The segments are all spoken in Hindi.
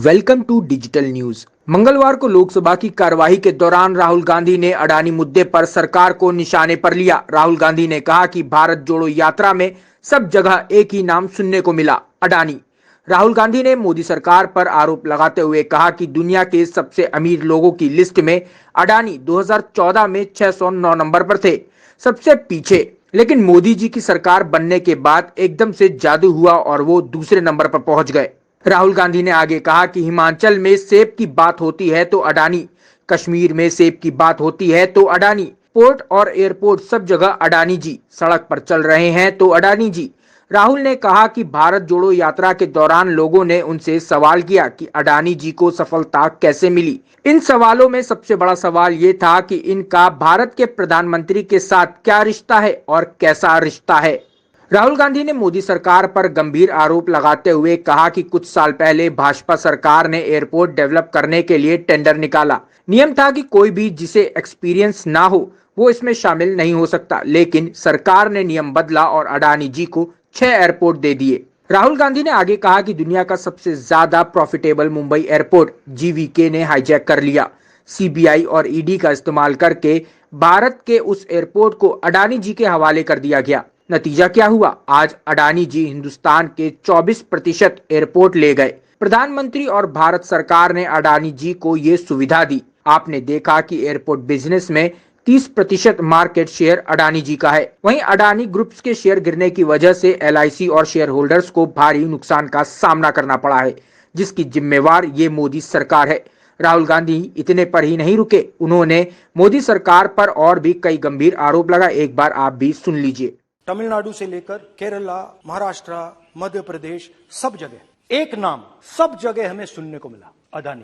Welcome to digital news. मंगलवार को लोकसभा की कार्यवाही के दौरान राहुल गांधी ने अडानी मुद्दे पर सरकार को निशाने पर लिया। राहुल गांधी ने कहा कि भारत जोड़ो यात्रा में सब जगह एक ही नाम सुनने को मिला, अडानी। राहुल गांधी ने मोदी सरकार पर आरोप लगाते हुए कहा कि दुनिया के सबसे अमीर लोगों की लिस्ट में अडानी 2014 में 609 नंबर पर थे, सबसे पीछे। लेकिन मोदी जी की सरकार बनने के बाद एकदम से जादू हुआ और वो दूसरे नंबर पर पहुंच गए। राहुल गांधी ने आगे कहा कि हिमाचल में सेब की बात होती है तो अडानी, कश्मीर में सेब की बात होती है तो अडानी, पोर्ट और एयरपोर्ट सब जगह अडानी जी, सड़क पर चल रहे हैं तो अडानी जी। राहुल ने कहा कि भारत जोड़ो यात्रा के दौरान लोगों ने उनसे सवाल किया कि अडानी जी को सफलता कैसे मिली। इन सवालों में सबसे बड़ा सवाल ये था कि इनका भारत के प्रधानमंत्री के साथ क्या रिश्ता है और कैसा रिश्ता है। राहुल गांधी ने मोदी सरकार पर गंभीर आरोप लगाते हुए कहा कि कुछ साल पहले भाजपा सरकार ने एयरपोर्ट डेवलप करने के लिए टेंडर निकाला। नियम था कि कोई भी जिसे एक्सपीरियंस ना हो वो इसमें शामिल नहीं हो सकता, लेकिन सरकार ने नियम बदला और अडानी जी को 6 एयरपोर्ट दे दिए। राहुल गांधी ने आगे कहा कि दुनिया का सबसे ज्यादा प्रॉफिटेबल मुंबई एयरपोर्ट जीवीके ने हाईजैक कर लिया। सीबीआई और ईडी का इस्तेमाल करके भारत के उस एयरपोर्ट को अडानी जी के हवाले कर दिया गया। नतीजा क्या हुआ? आज अडानी जी हिंदुस्तान के 24% एयरपोर्ट ले गए। प्रधानमंत्री और भारत सरकार ने अडानी जी को ये सुविधा दी। आपने देखा कि एयरपोर्ट बिजनेस में 30% मार्केट शेयर अडानी जी का है। वहीं अडानी ग्रुप्स के शेयर गिरने की वजह से एलआईसी और शेयर होल्डर्स को भारी नुकसान का सामना करना पड़ा है, जिसकी जिम्मेवार ये मोदी सरकार है। राहुल गांधी इतने पर ही नहीं रुके, उन्होंने मोदी सरकार पर और भी कई गंभीर आरोप लगाए। एक बार आप भी सुन लीजिए। तमिलनाडु से लेकर केरला, महाराष्ट्र, मध्य प्रदेश, सब जगह एक नाम सब जगह हमें सुनने को मिला, अडानी।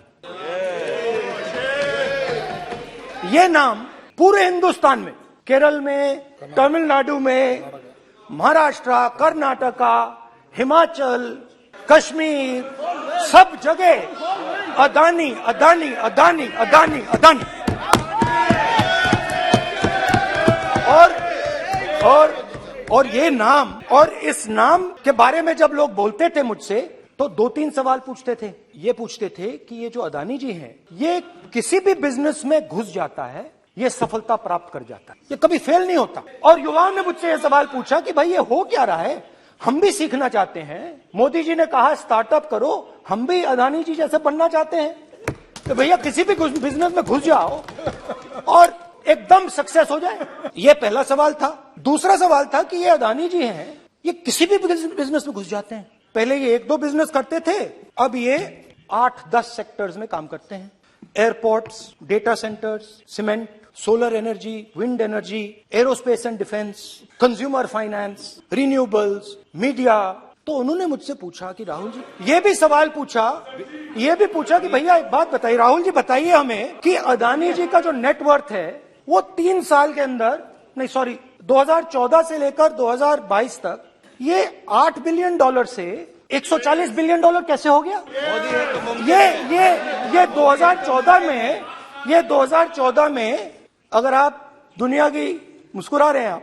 ये नाम पूरे हिंदुस्तान में, केरल में, तमिलनाडु में, महाराष्ट्र, कर्नाटका, हिमाचल, कश्मीर, सब जगह अडानी अडानी अडानी अडानी अडानी। और ये नाम, और इस नाम के बारे में जब लोग बोलते थे मुझसे तो 2-3 सवाल पूछते थे। ये पूछते थे कि ये जो अडानी जी हैं, ये किसी भी बिजनेस में घुस जाता है, ये सफलता प्राप्त कर जाता है, ये कभी फेल नहीं होता। और युवाओं ने मुझसे ये सवाल पूछा कि भाई ये हो क्या रहा है, हम भी सीखना चाहते हैं। मोदी जी ने कहा स्टार्टअप करो, हम भी अडानी जी जैसे बनना चाहते हैं। तो भैया किसी भी बिजनेस में घुस जाओ और एकदम सक्सेस हो जाए। ये पहला सवाल था। दूसरा सवाल था कि ये अडानी जी हैं, ये किसी भी बिजनेस में घुस जाते हैं। पहले ये 1-2 बिजनेस करते थे, अब ये 8-10 सेक्टर्स में काम करते हैं। Airports, data centres, cement, solar energy, wind energy, aerospace and defence, consumer finance, renewables, media. तो उन्होंने मुझसे पूछा कि राहुल जी, ये भी सवाल पूछा, ये भी पूछा कि भैया एक बात बताइए, राहुल जी बताइए हमें कि अडानी जी का जो नेटवर्थ है वो 3 साल के अंदर, नहीं सॉरी 2014 से लेकर 2022 तक ये $8 बिलियन से $140 बिलियन कैसे हो गया? ये 2014 में अगर आप दुनिया की, मुस्कुरा रहे हैं आप,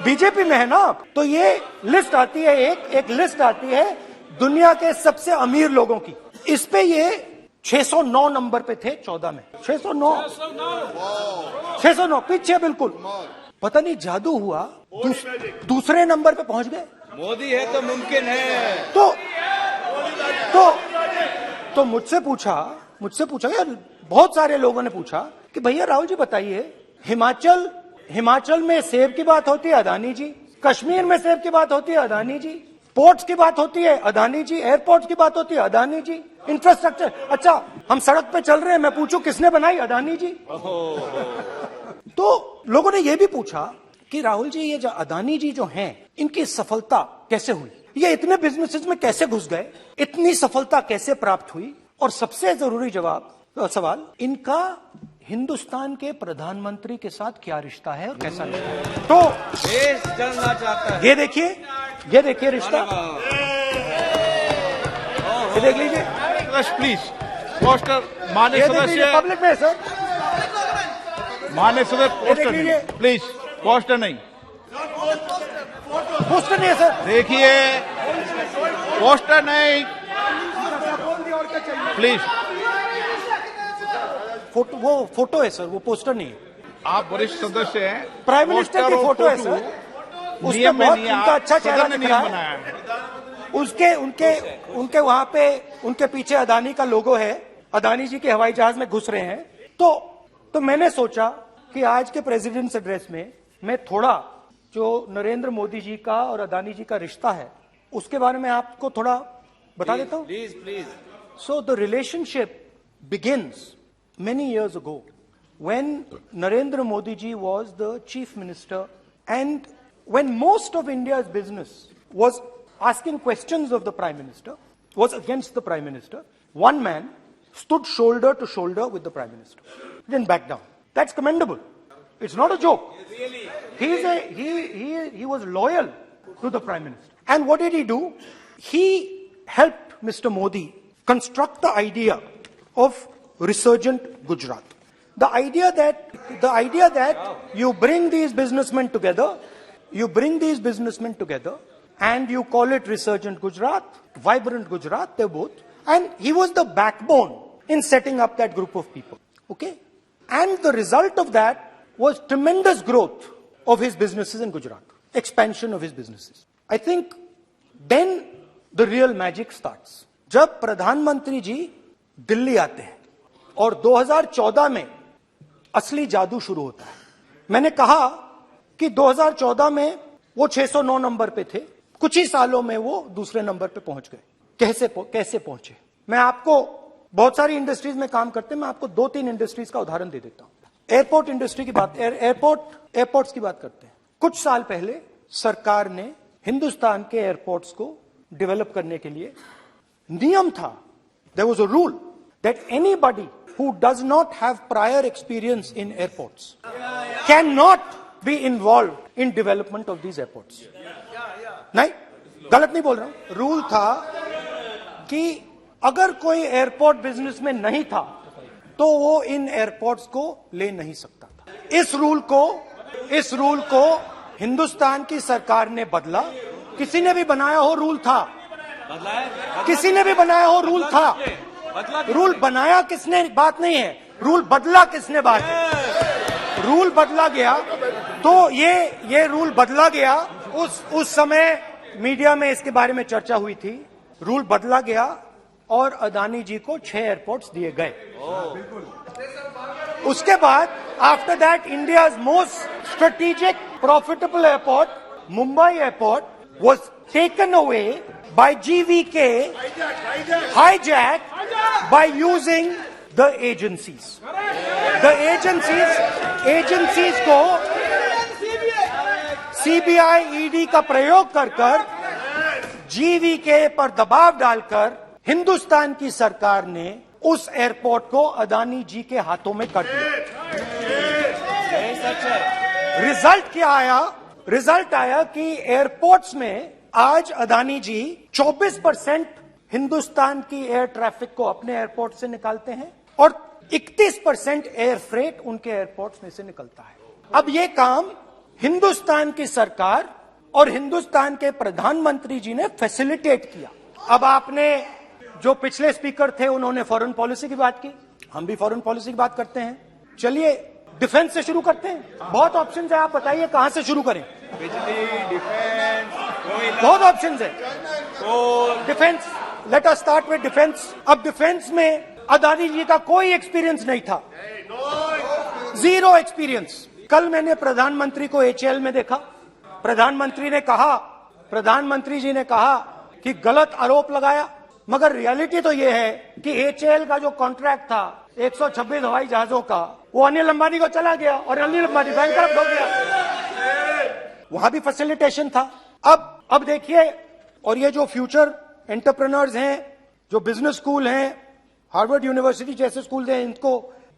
बीजेपी में है ना आप, तो ये लिस्ट आती है, एक लिस्ट आती है दुनिया के सबसे अमीर लोगों की। इस पे ये 609 नंबर पे थे 14 में। 609 पीछे बिल्कुल। पता नहीं जादू हुआ, दूसरे नंबर पे पहुंच गए। मोदी है तो मुमकिन है। तो मुझसे पूछा यार, बहुत सारे लोगों ने पूछा कि भैया राहुल जी बताइए, हिमाचल में सेब की बात होती है, अडानी जी। कश्मीर में सेब की बात होती है, अडानी जी। पोर्ट्स की बात होती है, अडानी जी। एयरपोर्ट्स की बात होती है, अडानी जी। इंफ्रास्ट्रक्चर, अच्छा हम सड़क पे चल रहे हैं, मैं पूछूं किसने बनाई, अडानी जी। तो लोगों ने यह भी पूछा कि राहुल जी ये जो अडानी जी जो हैं, इनकी सफलता कैसे हुई, ये इतने बिजनेसेस में कैसे घुस गए, इतनी सफलता कैसे प्राप्त हुई, और सबसे जरूरी सवाल, इनका हिंदुस्तान के प्रधानमंत्री के साथ क्या रिश्ता है और कैसा रिश्ता है। तो देश चलना चाहता है। ये देखिए रिश्ता, ये देख लीजिए। प्लीज पोस्टर मान्य सदस्य, पब्लिक में सर, मान्य सदस्य पोस्टर नहीं, प्लीज पोस्टर नहीं है सर। देखिए पोस्टर नहीं, प्लीज, वो फोटो है सर, वो पोस्टर नहीं है। आप वरिष्ठ सदस्य हैं। प्राइम मिनिस्टर की पोस्टर और फोटो है फोटो सर, उसके नियम में बहुत नहीं है। उनका अच्छा चेहरा सदन ने दिख रहा नियम है। बनाया है। उनके वहां पे उनके पीछे अदानी का लोगो है, अदानी जी के हवाई जहाज में घुस रहे हैं। तो मैंने सोचा कि आज के प्रेसिडेंट्स एड्रेस में मैं थोड़ा जो नरेंद्र मोदी जी का और अदानी जी का रिश्ता है उसके बारे में आपको थोड़ा बता देता हूं। Please please. So the relationship begins many years ago when Narendra Modi ji was the chief minister, and when most of India's business was asking questions of the prime minister, was against the prime minister, one man stood shoulder to shoulder with the prime minister. He didn't back down. That's commendable. It's not a joke. He was loyal to the prime minister. And what did he do? He helped Mr. Modi construct the idea of resurgent Gujarat. The idea that you bring these businessmen together, and you call it resurgent Gujarat, vibrant Gujarat, they're both. And he was the backbone in setting up that group of people. Okay? And the result of that was tremendous growth of his businesses in Gujarat, expansion of his businesses. I think then the real magic starts. जब प्रधानमंत्री जी दिल्ली आते हैं और 2014 में असली जादू शुरू होता है। मैंने कहा कि 2014 में वो 609 नंबर पे थे, कुछ ही सालों में वो दूसरे नंबर पे पहुंच गए। कैसे पहुंचे? मैं आपको, बहुत सारी इंडस्ट्रीज में काम करते हैं, मैं आपको 2-3 इंडस्ट्रीज का उदाहरण दे देता हूं। एयरपोर्ट इंडस्ट्री की बात, एयरपोर्ट्स की बात करते हैं। कुछ साल पहले सरकार ने हिंदुस्तान के एयरपोर्ट्स को डेवलप करने के लिए नियम था, there was a rule that anybody who does not have prior experience in airports cannot be involved in development of these airports. नहीं, गलत नहीं बोल रहा हूं। रूल था कि अगर कोई एयरपोर्ट बिजनेस में नहीं था तो वो इन एयरपोर्ट्स को ले नहीं सकता था। इस रूल को हिंदुस्तान की सरकार ने बदला। किसी ने भी बनाया हो रूल था, किसी ने भी बनाया हो रूल था। रूल बनाया किसने बात नहीं है, रूल बदला किसने बात है। रूल बदला गया तो ये रूल बदला गया। उस समय मीडिया में इसके बारे में चर्चा हुई थी। रूल बदला गया और अदानी जी को 6 एयरपोर्ट्स दिए गए। उसके बाद after that India's most strategic profitable airport Mumbai airport was taken away by GVK, hijacked by using the agencies. The agencies को CBI, ED का प्रयोग कर GVK पर दबाव डालकर हिंदुस्तान की सरकार ने उस एयरपोर्ट को अदानी जी के हाथों में कर दिया। रिजल्ट क्या आया? रिजल्ट आया कि एयरपोर्ट्स में आज अदानी जी 24% हिंदुस्तान की एयर ट्रैफिक को अपने एयरपोर्ट से निकालते हैं और 31% एयर फ्रेट उनके एयरपोर्ट्स में से निकलता है। अब ये काम हिंदुस्तान की सरकार और हिंदुस्तान के प्रधानमंत्री जी ने फैसिलिटेट किया। अब आपने, जो पिछले स्पीकर थे उन्होंने फॉरेन पॉलिसी की बात की, हम भी फॉरेन पॉलिसी की बात करते हैं। चलिए डिफेंस से शुरू करते हैं। बहुत ऑप्शन है, आप बताइए कहां से शुरू करें। बिजली, डिफेंस, बहुत ऑप्शन है। Defence, let us start with defence. अब डिफेंस में अदानी जी का कोई एक्सपीरियंस नहीं था, 0 एक्सपीरियंस। कल मैंने प्रधानमंत्री को HAL में देखा। प्रधानमंत्री जी ने कहा कि गलत आरोप लगाया, मगर रियलिटी तो यह है कि HAL का जो कॉन्ट्रैक्ट था 126 हवाई जहाजों का, वो अनिल अंबानी को चला गया और अनिल अंबानी बैंकरप्ट हो गया। वहां भी फैसिलिटेशन था। अब देखिए, और ये जो फ्यूचर एंटरप्रेन्योर्स हैं, जो बिजनेस स्कूल हैं, हार्वर्ड यूनिवर्सिटी जैसे स्कूल हैं,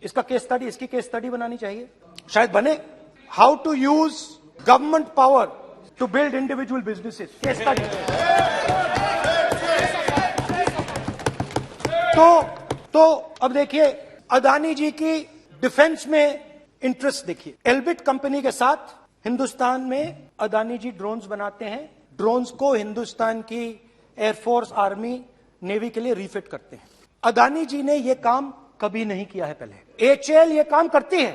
इसकी केस स्टडी बनानी चाहिए, शायद बने। How to use government power to build individual businesses, case study. तो अब देखिए, अदानी जी की डिफेंस में इंटरेस्ट देखिए। एल्बिट कंपनी के साथ हिंदुस्तान में अदानी जी ड्रोन्स बनाते हैं। ड्रोन्स को हिंदुस्तान की एयरफोर्स, आर्मी, नेवी के लिए रीफिट करते हैं। अदानी जी ने यह काम कभी नहीं किया है पहले। एचएल ये काम करती है,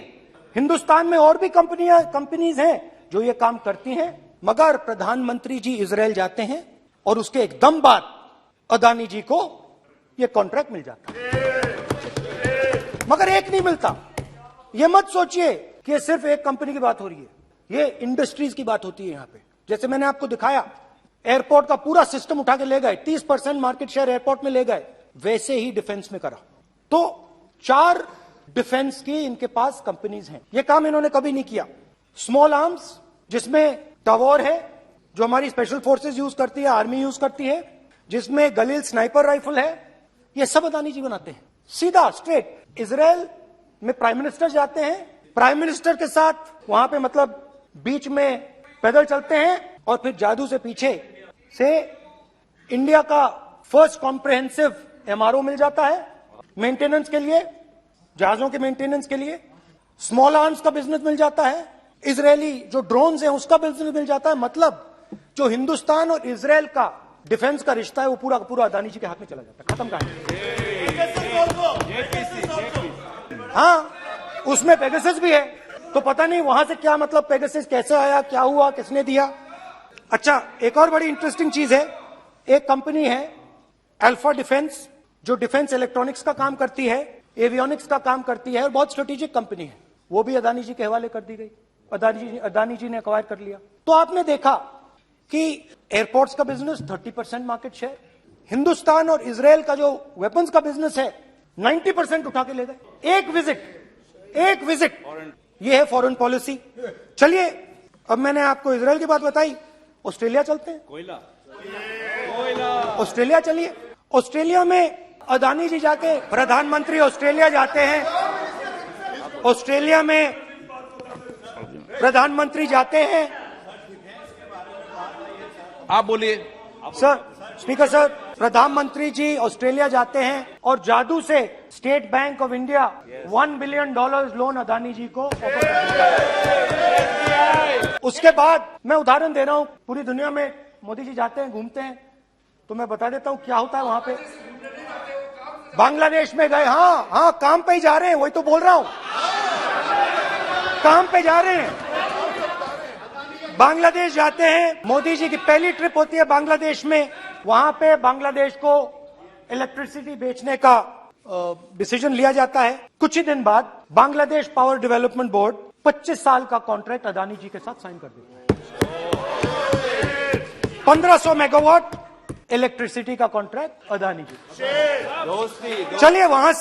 हिंदुस्तान में और भी कंपनीज हैं जो ये काम करती हैं, मगर प्रधानमंत्री जी इजराइल जाते हैं और उसके एकदम बाद अदानी जी को ये कॉन्ट्रैक्ट मिल जाता है, मगर एक नहीं मिलता। ये मत सोचिए कि ये सिर्फ एक कंपनी की बात हो रही है, ये इंडस्ट्रीज की बात होती है यहां पे। जैसे मैंने आपको दिखाया, एयरपोर्ट का पूरा सिस्टम उठा के ले गए, 30% मार्केट शेयर एयरपोर्ट में ले गए, वैसे ही डिफेंस में करा। तो 4 डिफेंस की इनके पास कंपनीज हैं, ये काम इन्होंने कभी नहीं किया। स्मॉल आर्म्स, जिसमें टवॉर है जो हमारी स्पेशल फोर्सेस यूज करती है, आर्मी यूज करती है, जिसमें गलील स्नाइपर राइफल है, ये सब अदानी जी बनाते हैं। सीधा स्ट्रेट इजराइल में प्राइम मिनिस्टर जाते हैं, प्राइम मिनिस्टर के साथ वहां पे मतलब बीच में पैदल चलते हैं और फिर जादू से पीछे से इंडिया का फर्स्ट कॉम्प्रिहेंसिव एमआरओ मिल जाता है मेंटेनेंस के लिए, जहाजों के मेंटेनेंस के लिए। स्मॉल आर्म्स का बिजनेस मिल जाता है, इजरायली जो ड्रोन्स हैं उसका बिजनेस मिल जाता है। मतलब जो हिंदुस्तान और इजराइल का डिफेंस का रिश्ता है वो पूरा का पूरा अदानी जी के हाथ में चला जाता है, खत्म कहानी। हाँ, उसमें पेगासस भी है, तो पता नहीं वहां से क्या मतलब पेगासस कैसे आया, क्या हुआ, किसने दिया। अच्छा, एक और बड़ी इंटरेस्टिंग चीज है, एक कंपनी है अल्फा डिफेंस जो डिफेंस इलेक्ट्रॉनिक्स का काम करती है, एवियोनिक्स का काम करती है और बहुत स्ट्रेटेजिक कंपनी है, वो भी अदानी जी के हवाले कर दी गई, अदानी जी ने एक्वायर कर लिया। तो आपने देखा कि एयरपोर्ट्स का बिजनेस 30% मार्केट शेयर, हिंदुस्तान और इजराइल का जो वेपन्स का बिजनेस है 90% उठा के ले गए। एक विजिट, ये है फॉरेन पॉलिसी। चलिए, अब मैंने आपको इजराइल की बात बताई, ऑस्ट्रेलिया चलते हैं। ऑस्ट्रेलिया चलिए, ऑस्ट्रेलिया में अदानी जी जाके, प्रधानमंत्री ऑस्ट्रेलिया जाते हैं, ऑस्ट्रेलिया में प्रधानमंत्री जाते हैं। आप बोलिए सर, स्पीकर सर, प्रधानमंत्री जी ऑस्ट्रेलिया जाते हैं और जादू से State Bank of India $1 billion loan Adani ji को ऑफर करता है। उसके बाद मैं उदाहरण दे रहा हूं, पूरी दुनिया में मोदी जी जाते हैं, घूमते हैं, तो मैं बता देता हूं क्या होता है वहां पे। बांग्लादेश में गए, हाँ, काम पे ही जा रहे हैं, वही तो बोल रहा हूं, काम पे जा रहे हैं। बांग्लादेश जाते हैं, मोदी जी की पहली ट्रिप होती है बांग्लादेश में, वहां पे बांग्लादेश को इलेक्ट्रिसिटी बेचने का डिसीजन लिया जाता है। कुछ ही दिन बाद बांग्लादेश पावर डेवलपमेंट बोर्ड 25 साल का कॉन्ट्रैक्ट अदानी जी के साथ साइन कर देता है। 1500 मेगावाट इलेक्ट्रिसिटी का कॉन्ट्रैक्ट अदानी जी। चलिए वहां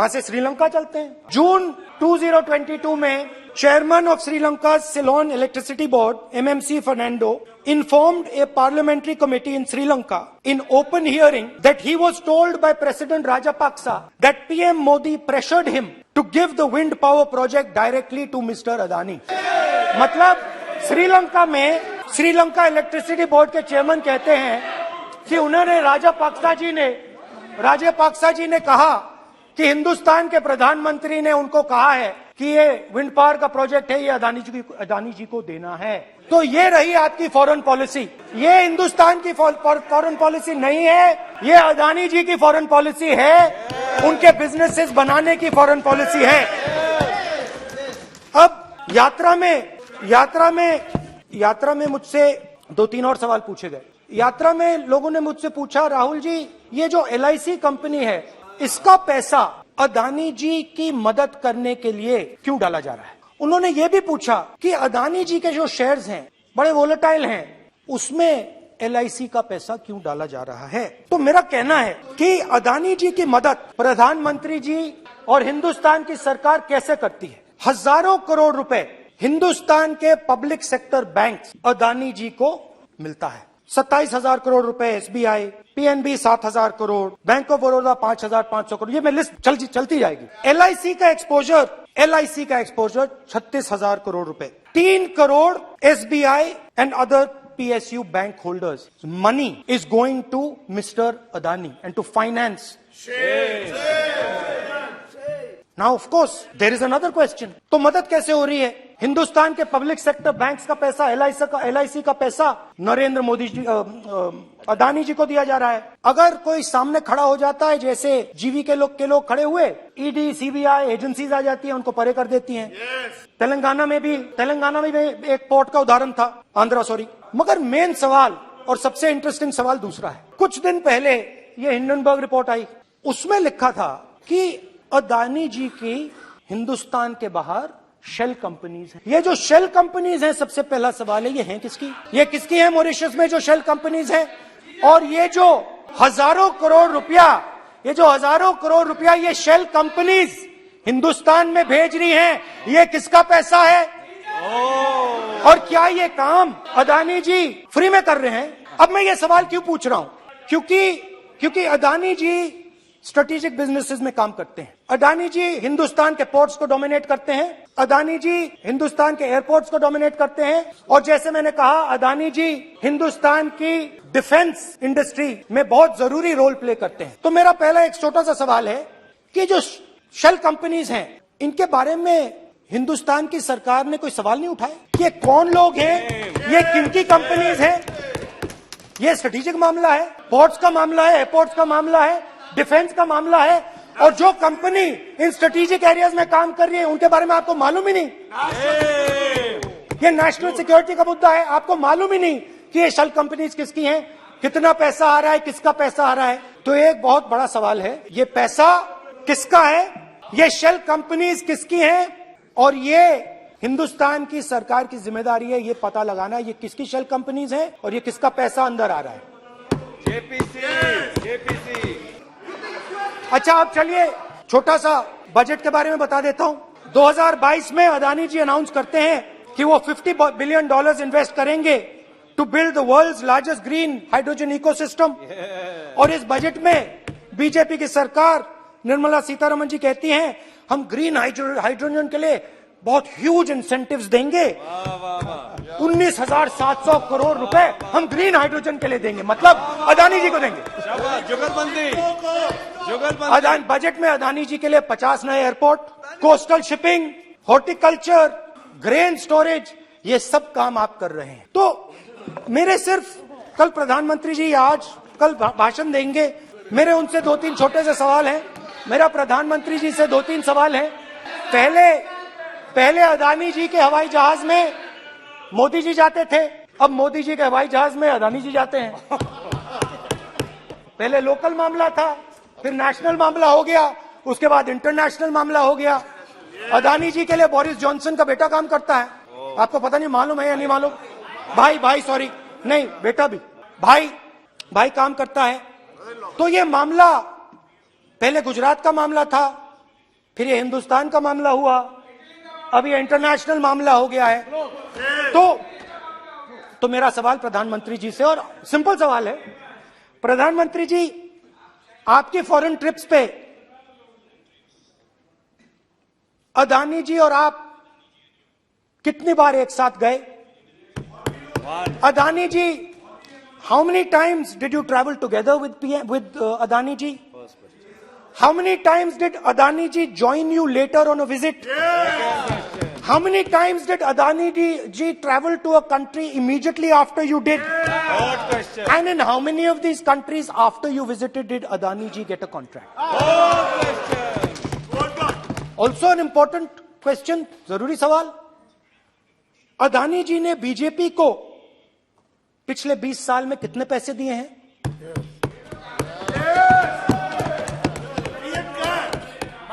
से श्रीलंका चलते हैं। जून 2022 में chairman of Sri Lanka Ceylon electricity board MMC Fernando informed a parliamentary committee in Sri Lanka in open hearing that he was told by President Rajapaksa that PM Modi pressured him to give the wind power project directly to Mr. Adani. मतलब श्रीलंका में श्रीलंका इलेक्ट्रिसिटी बोर्ड के चेयरमैन कहते हैं कि उन्होंने राजापाक्सा जी ने कहा कि हिंदुस्तान के प्रधानमंत्री ने उनको कहा है कि ये विंड पावर का प्रोजेक्ट है, ये अदानी जी को देना है। तो ये रही आपकी फॉरेन पॉलिसी। ये हिंदुस्तान की फॉरेन पॉलिसी नहीं है, ये अदानी जी की फॉरेन पॉलिसी है, उनके बिजनेसेस बनाने की फॉरेन पॉलिसी है। अब यात्रा में मुझसे 2-3 और सवाल पूछे गए। यात्रा में लोगों ने मुझसे पूछा, राहुल जी, ये जो LIC कंपनी है, इसका पैसा अदानी जी की मदद करने के लिए क्यों डाला जा रहा है? उन्होंने ये भी पूछा कि अदानी जी के जो शेयर्स हैं बड़े वोलेटाइल हैं, उसमें LIC का पैसा क्यों डाला जा रहा है? तो मेरा कहना है कि अदानी जी की मदद प्रधानमंत्री जी और हिंदुस्तान की सरकार कैसे करती है। हजारों करोड़ रुपए हिंदुस्तान के public sector bank Adani ji को मिलता है। 27,000 करोड़ रुपए SBI, PNB 7,000 crore, bank of Baroda 5,500 crore, ये मैं लिस्ट चलती जाएगी। LIC का एक्सपोजर 36,000 करोड़ रुपए, 3 crore SBI and other PSU bank holders. Money is going to mister Adani and to finance. Now of course there is another question, तो मदद कैसे हो रही है? हिंदुस्तान के पब्लिक सेक्टर बैंक्स का पैसा, LIC का पैसा नरेंद्र मोदी जी, अदानी जी को दिया जा रहा है। अगर कोई सामने खड़ा हो जाता है, जैसे जीवी के लोग खड़े हुए, ED CBI एजेंसीज आ जाती है, उनको परे कर देती हैं। तेलंगाना में भी एक पोर्ट का उदाहरण था, आंध्रा सॉरी। मगर मेन सवाल और सबसे इंटरेस्टिंग सवाल दूसरा है। कुछ दिन पहले ये हिंडनबर्ग रिपोर्ट आई, उसमें लिखा था कि अदानी जी की हिंदुस्तान के बाहर शेल कंपनीज हैं। ये जो शेल कंपनीज हैं, सबसे पहला सवाल है, ये हैं किसकी? ये किसकी है मॉरिशस में जो शेल कंपनीज हैं? और ये जो हजारों करोड़ रुपया ये शेल कंपनीज हिंदुस्तान में भेज रही हैं, ये किसका पैसा है? और क्या ये काम अदानी जी फ्री में कर रहे हैं? अब मैं ये सवाल क्यों पूछ रहा हूं? क्योंकि अदानी जी स्ट्रेटेजिक बिजनेसेस में काम करते हैं। अदानी जी हिंदुस्तान के पोर्ट्स को डोमिनेट करते हैं। अदानी जी हिंदुस्तान के एयरपोर्ट्स को डोमिनेट करते हैं। और जैसे मैंने कहा, अदानी जी हिंदुस्तान की डिफेंस इंडस्ट्री में बहुत जरूरी रोल प्ले करते हैं। तो मेरा पहला एक छोटा सा सवाल है कि जो शेल कंपनीज हैं, इनके बारे में हिंदुस्तान की सरकार ने कोई सवाल नहीं उठाया? ये कौन लोग हैं? ये किनकी कंपनीज हैं? ये स्ट्रेटेजिक मामला है, पोर्ट्स का मामला है, एयरपोर्ट्स का मामला है, डिफेंस का मामला है। और जो कंपनी इन स्ट्रेटेजिक एरियाज में काम कर रही है, उनके बारे में आपको मालूम ही नहीं। ये नेशनल सिक्योरिटी का मुद्दा है, आपको मालूम ही नहीं कि ये शेल कंपनीज किसकी हैं, कितना पैसा आ रहा है, किसका पैसा आ रहा है। तो एक बहुत बड़ा सवाल है, ये पैसा किसका है, ये शेल कंपनीज किसकी हैं, और ये हिंदुस्तान की सरकार की जिम्मेदारी है ये पता लगाना ये किसकी शेल कंपनीज हैं और ये किसका पैसा अंदर आ रहा है। जेपीसी। अच्छा, अब चलिए छोटा सा बजट के बारे में बता देता हूं। 2022 में अदानी जी अनाउंस करते हैं कि वो $50 बिलियन इन्वेस्ट करेंगे to build the world's largest green hydrogen ecosystem. और इस बजट में बीजेपी की सरकार निर्मला सीतारमण जी कहती हैं हम ग्रीन हाइड्रोजन के लिए बहुत ह्यूज इंसेंटिव्स देंगे। 19,700 करोड़ रुपए हम ग्रीन हाइड्रोजन के लिए देंगे, मतलब अदानी जी को देंगे। जुगलबंदी। बजट में अदानी जी के लिए 50 नए airport, coastal shipping, horticulture, grain storage, ये सब काम आप कर रहे हैं। तो मेरे सिर्फ कल प्रधानमंत्री जी कल भाषण देंगे, मेरे उनसे 2-3 छोटे से सवाल हैं। मेरा प्रधानमंत्री जी से 2-3 सवाल हैं। पहले अदानी जी के हवाई जहाज में मोदी जी जाते थे, अब मोदी जी के हवाई जहाज में अदानी जी जाते हैं। पहले लोकल मामला था, फिर नेशनल मामला हो गया, उसके बाद इंटरनेशनल मामला हो गया। अदानी जी के लिए बोरिस जॉनसन का बेटा काम करता है, आपको पता नहीं मालूम है या नहीं मालूम? भाई सॉरी, नहीं बेटा भी, भाई काम करता है। तो ये मामला पहले गुजरात का मामला था, फिर ये हिंदुस्तान का मामला हुआ, अब ये इंटरनेशनल मामला हो गया है। तो मेरा सवाल प्रधानमंत्री जी से, और सिंपल सवाल है, प्रधानमंत्री जी आपकी फॉरेन ट्रिप्स पे अदानी जी और आप कितनी बार एक साथ गए? Adani ji, how many times did you travel together with Adani ji? How many times did Adani ji join you later on a visit? How many times did Adani ji travel to a country immediately after you did? Good question. And in how many of these countries after you visited did Adani ji get a contract? Good question. Also an important question, जरूरी सवाल, अदानी जी ने बीजेपी को पिछले 20 साल में कितने पैसे दिए हैं?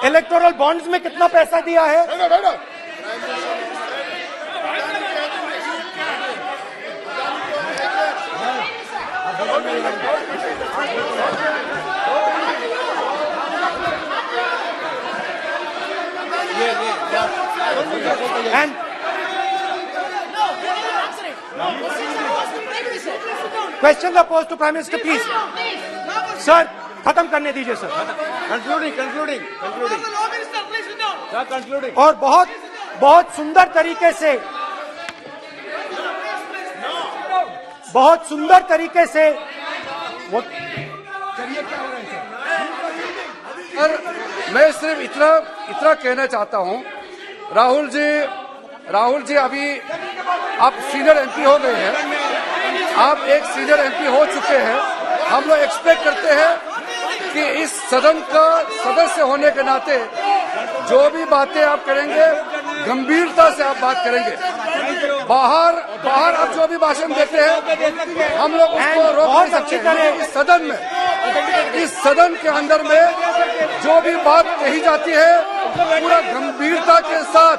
इलेक्टोरल बॉन्ड्स में कितना पैसा दिया है? And questions are posed to Prime Minister, please. Sir, खत्म करने दीजिए सर। Concluding. Sir, concluding. और बहुत सुंदर तरीके से वो मैं सिर्फ इतना कहना चाहता हूं, राहुल जी अभी आप सीनियर एमपी हो गए हैं, आप एक सीनियर एमपी हो चुके हैं। हम लोग एक्सपेक्ट करते हैं कि इस सदन का सदस्य होने के नाते जो भी बातें आप करेंगे गंभीरता से आप बात करेंगे। बाहर आप जो भी भाषण देते हैं हम लोग उसको रोक नहीं सकते हैं। इस सदन के अंदर में जो भी बात कही जाती है पूरा गंभीरता के साथ,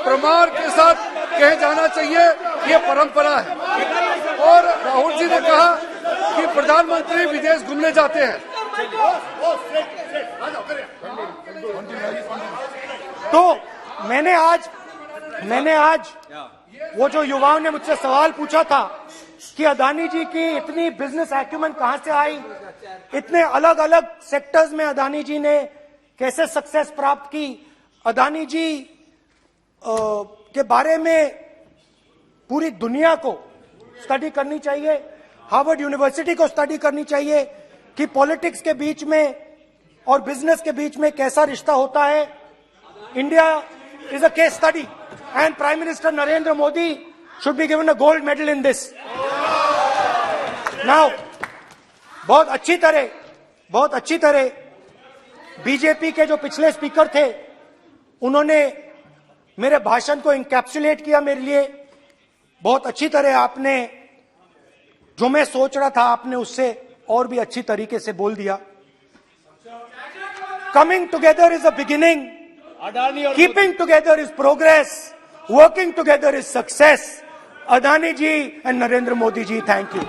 प्रमाण के साथ कहे जाना चाहिए, ये परंपरा है। और राहुल जी ने कहा कि प्रधानमंत्री विदेश घूमने जाते हैं, तो मैंने आज वो जो युवाओं ने मुझसे सवाल पूछा था कि अदानी जी की इतनी बिजनेस एक्यूमेंट कहां से आई, इतने अलग अलग सेक्टर्स में अदानी जी ने कैसे सक्सेस प्राप्त की, अदानी जी के बारे में पूरी दुनिया को स्टडी करनी चाहिए, हार्वर्ड यूनिवर्सिटी को स्टडी करनी चाहिए कि पॉलिटिक्स के बीच में और बिजनेस के बीच में कैसा रिश्ता होता है। India is a case study and prime minister Narendra Modi should be given a gold medal in this. Now बहुत अच्छी तरह बीजेपी के जो पिछले स्पीकर थे उन्होंने मेरे भाषण को इंकैप्सुलेट किया मेरे लिए बहुत अच्छी तरह। आपने जो मैं सोच रहा था आपने उससे और भी अच्छी तरीके से बोल दिया। Coming together is a beginning, keeping together is progress, working together is success. Adani ji and Narendra Modi ji, thank you.